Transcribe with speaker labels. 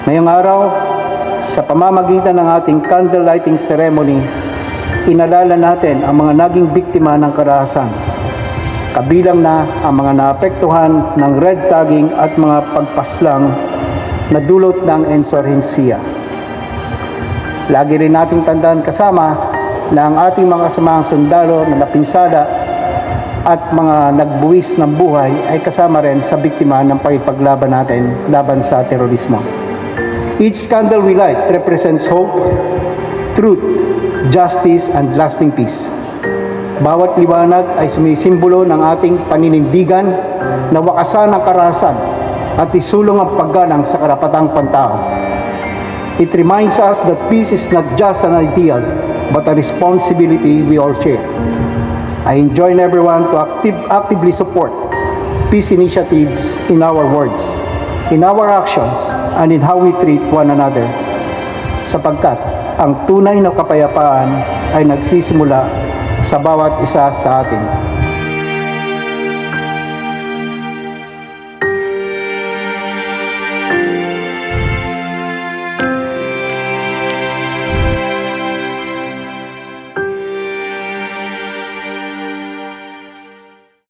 Speaker 1: Ngayong araw, sa pamamagitan ng ating candle lighting ceremony, inalala natin ang mga naging biktima ng karahasan. Kabilang na ang mga naapektuhan ng red tagging at mga pagpaslang na dulot ng insurhensiya. Lagi rin nating tandaan kasama na ang ating mga kasamahang sundalo na napinsala at mga nagbuwis ng buhay ay kasama rin sa biktima ng pakipaglaban natin laban sa terorismo. Each candle we light represents hope, truth, justice, and lasting peace. Bawat liwanag ay sumisimbolo ng ating paninindigan na wakasan ang karahasan at isulong ang paggalang sa karapatang pantao. It reminds us that peace is not just an ideal, but a responsibility we all share. I enjoin everyone to actively support peace initiatives in our words, in our actions, and in how we treat one another. Sapagkat ang tunay na kapayapaan ay nagsisimula sa bawat isa sa atin.